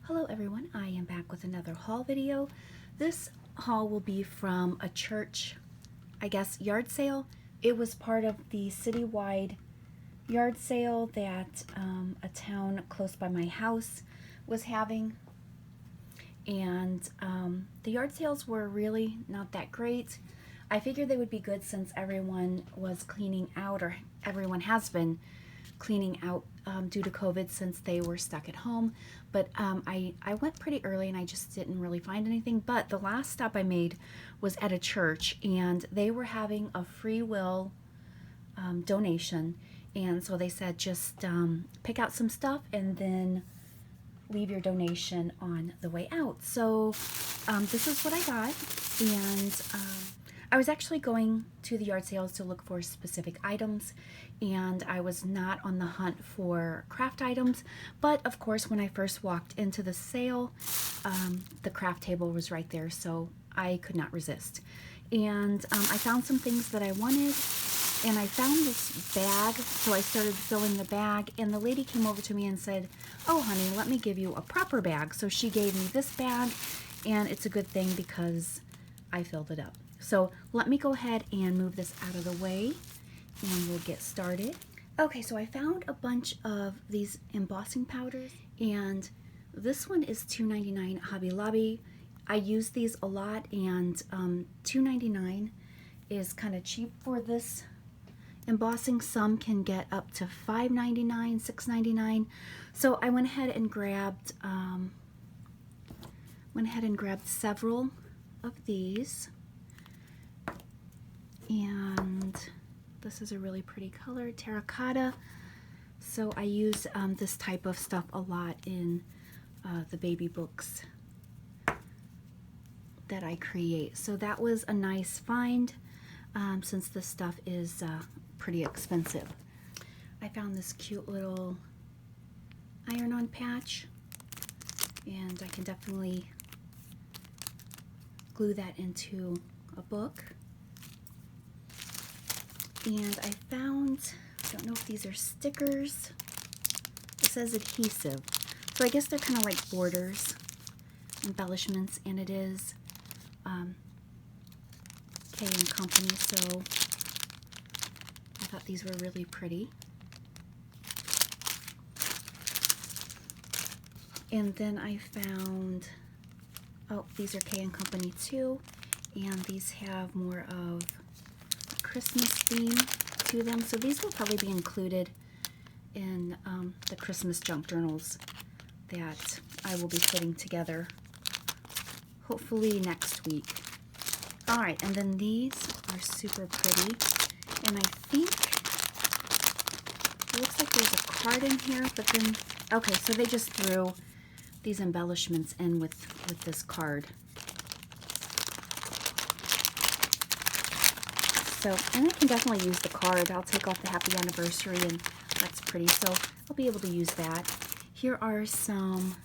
Hello everyone, I am back with another haul video. This haul will be from a church, I guess, yard sale. It was part of the citywide yard sale that a town close by my house was having. And the yard sales were really not that great. I figured they would be good since everyone was cleaning out, or everyone has been cleaning out due to COVID since they were stuck at home. But I went pretty early and I just didn't really find anything. But the last stop I made was at a church, and they were having a free will donation. And so they said just pick out some stuff and then leave your donation on the way out. So this is what I got, and I was actually going to the yard sales to look for specific items, and I was not on the hunt for craft items. But of course, when I first walked into the sale, the craft table was right there, so I could not resist. And I found some things that I wanted, and I found this bag, so I started filling the bag, and the lady came over to me and said, "Oh honey, let me give you a proper bag." So she gave me this bag, and it's a good thing because I filled it up. So let me go ahead and move this out of the way and we'll get started. Okay, so I found a bunch of these embossing powders, and this one is $2.99 Hobby Lobby. I use these a lot, and $2.99 is kind of cheap for this embossing. Some can get up to $5.99, $6.99. So I went ahead and grabbed several of these. And this is a really pretty color, terracotta. So I use this type of stuff a lot in the baby books that I create. So that was a nice find since this stuff is pretty expensive. I found this cute little iron-on patch, and I can definitely glue that into a book. And I found, I don't know if these are stickers. It says adhesive. So I guess they're kind of like borders, embellishments, and it is K & Company, so I thought these were really pretty. And then I found, oh, these are K & Company too, and these have more of Christmas theme to them, so these will probably be included in the Christmas junk journals that I will be putting together hopefully next week. Alright, and then these are super pretty, and I think it looks like there's a card in here, but then, okay, so they just threw these embellishments in with this card. So, and I can definitely use the card. I'll take off the happy anniversary, and that's pretty, so I'll be able to use that. Here are some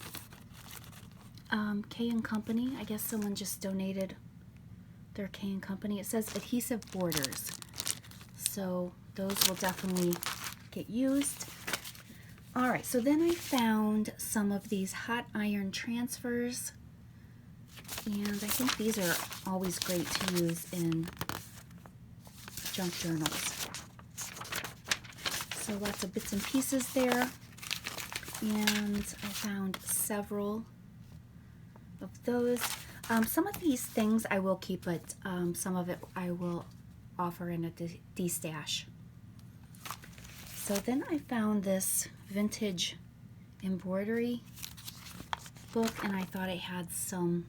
K & Company. I guess someone just donated their K & Company. It says adhesive borders, so those will definitely get used. Alright, so then I found some of these hot iron transfers, and I think these are always great to use in junk journals. So lots of bits and pieces there, and I found several of those. Some of these things I will keep, but some of it I will offer in a destash. So then I found this vintage embroidery book, and I thought it had some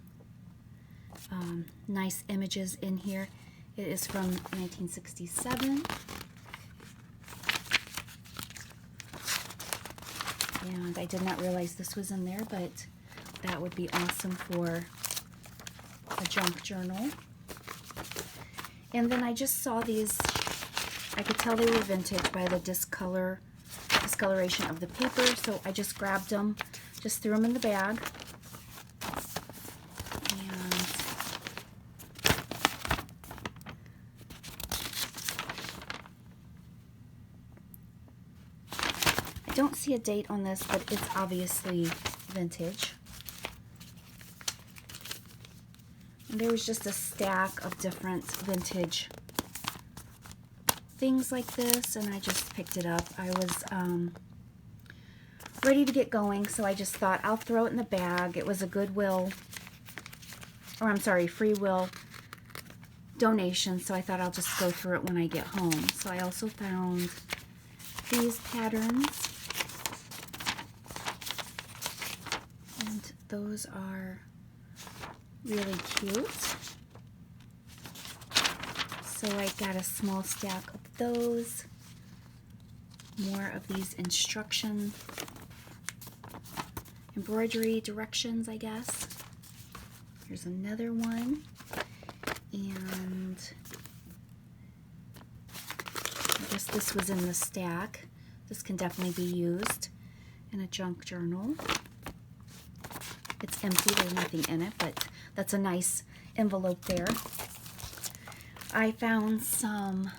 nice images in here. It is from 1967, and I did not realize this was in there, but that would be awesome for a junk journal. And then I just saw these, I could tell they were vintage by the discoloration of the paper, so I just grabbed them, just threw them in the bag. I don't see a date on this, but it's obviously vintage. And there was just a stack of different vintage things like this, and I just picked it up. I was ready to get going, so I just thought I'll throw it in the bag. It was a Goodwill, or I'm sorry, Free Will donation, so I thought I'll just go through it when I get home. So I also found these patterns, and those are really cute. So I got a small stack of those. More of these instruction, embroidery directions, I guess. Here's another one. And I guess this was in the stack. This can definitely be used in a junk journal. It's empty, there's nothing in it, but that's a nice envelope there. I found some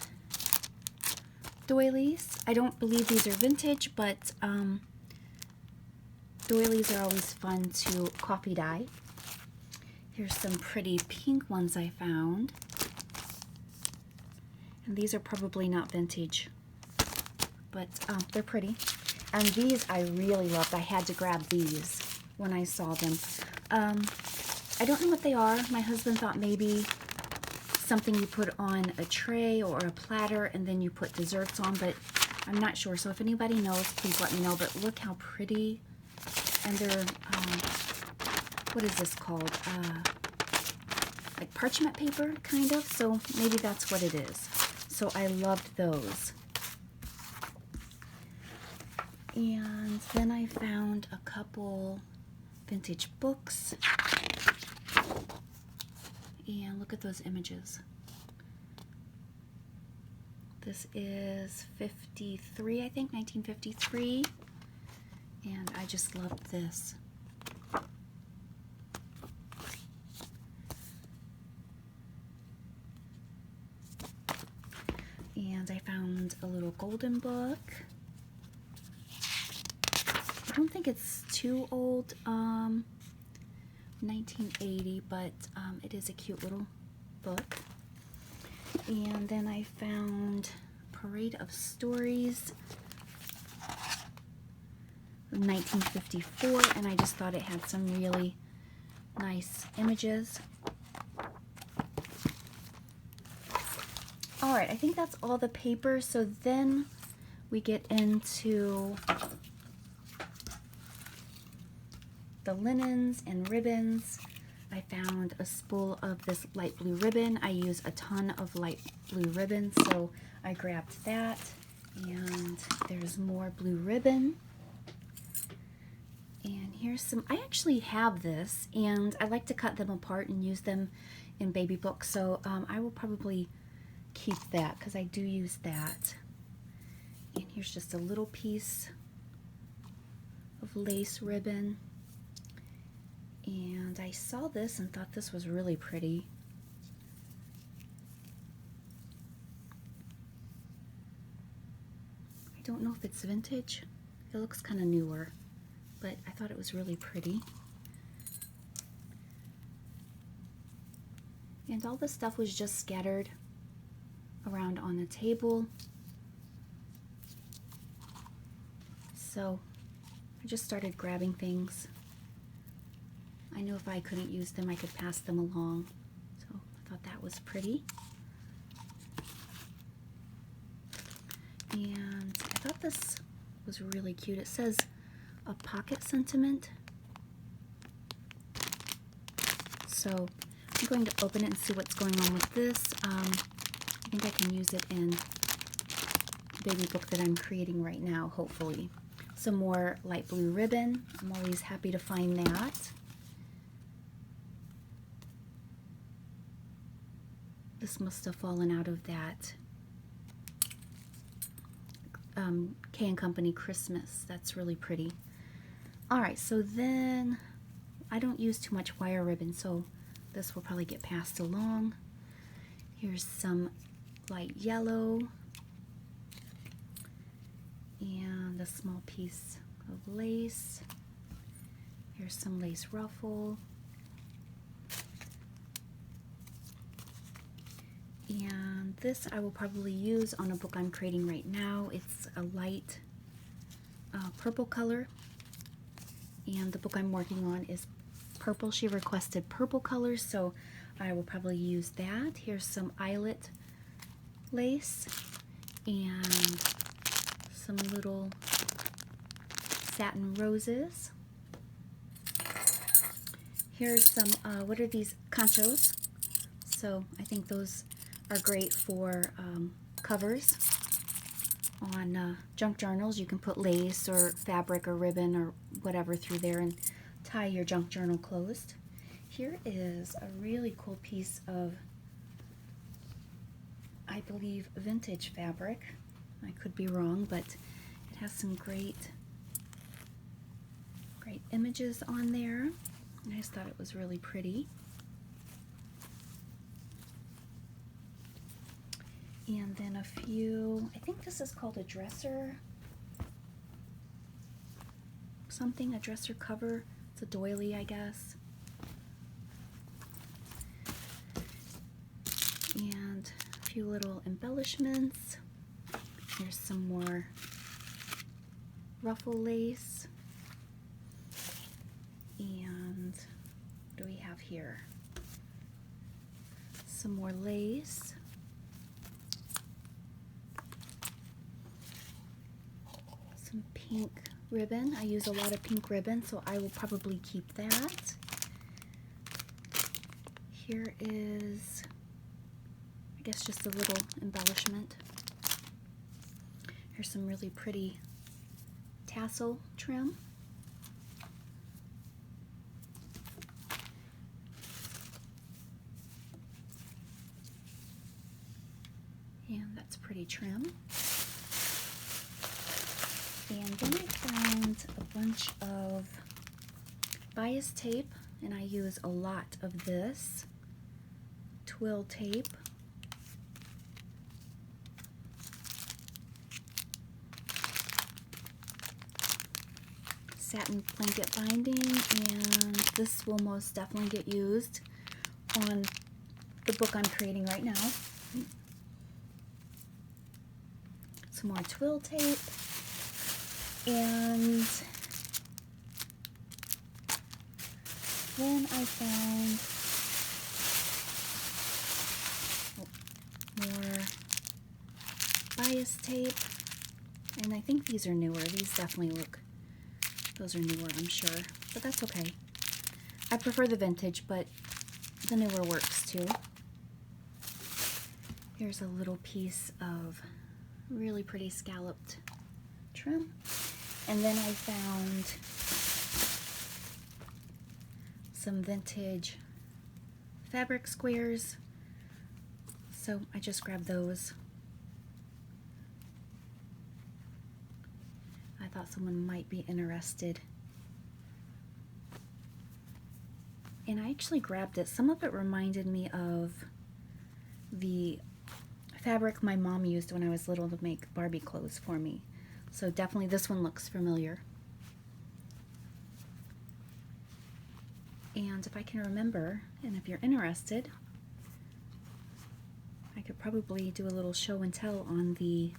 doilies. I don't believe these are vintage, but doilies are always fun to coffee dye. Here's some pretty pink ones I found. And these are probably not vintage, but they're pretty. And these I really loved. I had to grab these when I saw them. I don't know what they are. My husband thought maybe something you put on a tray or a platter and then you put desserts on, but I'm not sure. So if anybody knows, please let me know. But look how pretty. And they're, what is this called? Like parchment paper, kind of. So maybe that's what it is. So I loved those. And then I found a couple vintage books. And look at those images. This is 53, I think, 1953. And I just loved this. And I found a little golden book. I don't think it's too old, 1980, but it is a cute little book. And then I found Parade of Stories, 1954, and I just thought it had some really nice images. All right, I think that's all the paper. So then we get into the linens and ribbons. I found a spool of this light blue ribbon. I use a ton of light blue ribbon, so I grabbed that. And there's more blue ribbon. And here's some, I actually have this, and I like to cut them apart and use them in baby books, so I will probably keep that because I do use that. And here's just a little piece of lace ribbon. And I saw this and thought this was really pretty. I don't know if it's vintage. It looks kind of newer, but I thought it was really pretty. And all the stuff was just scattered around on the table. So I just started grabbing things. I knew if I couldn't use them, I could pass them along. So I thought that was pretty. And I thought this was really cute. It says a pocket sentiment. So I'm going to open it and see what's going on with this. I think I can use it in the baby book that I'm creating right now, hopefully. Some more light blue ribbon. I'm always happy to find that. This must have fallen out of that K & Company Christmas. That's really pretty. Alright, so then I don't use too much wire ribbon, so this will probably get passed along. Here's some light yellow and a small piece of lace. Here's some lace ruffle. this I will probably use on a book I'm creating right now. It's a light purple color, and the book I'm working on is purple. She requested purple colors, so I will probably use that. Here's some eyelet lace and some little satin roses. Here's some, what are these? Conchos. So I think those are great for covers on junk journals. You can put lace or fabric or ribbon or whatever through there and tie your junk journal closed. Here is a really cool piece of, I believe, vintage fabric. I could be wrong, but it has some great images on there. I just thought it was really pretty. And then a few, I think this is called a dresser something, a dresser cover. It's a doily, I guess. And a few little embellishments. Here's some more ruffle lace. And what do we have here? Some more lace. Some pink ribbon. I use a lot of pink ribbon, so I will probably keep that. Here is, I guess, just a little embellishment. Here's some really pretty tassel trim. And that's pretty trim. And then I found a bunch of bias tape, and I use a lot of this twill tape. Satin blanket binding, and this will most definitely get used on the book I'm creating right now. Some more twill tape, and then I found more bias tape, and I think these are newer. These definitely look, those are newer, I'm sure, but that's okay. I prefer the vintage, but the newer works too. Here's a little piece of really pretty scalloped trim. And then I found some vintage fabric squares, so I just grabbed those. I thought someone might be interested. And I actually grabbed it. Some of it reminded me of the fabric my mom used when I was little to make Barbie clothes for me. So definitely this one looks familiar. And if I can remember, and if you're interested, I could probably do a little show and tell on the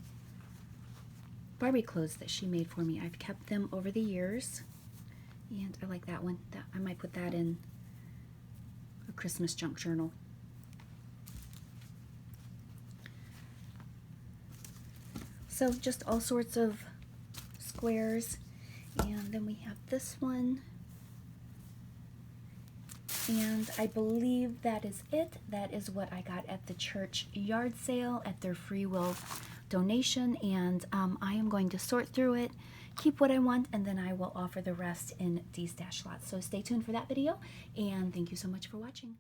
Barbie clothes that she made for me. I've kept them over the years, and I like that one. I might put that in a Christmas junk journal. So just all sorts of squares, and then we have this one, and I believe that is it. That is what I got at the church yard sale at their free will donation, and I am going to sort through it, keep what I want, and then I will offer the rest in destash slots. So stay tuned for that video, and thank you so much for watching.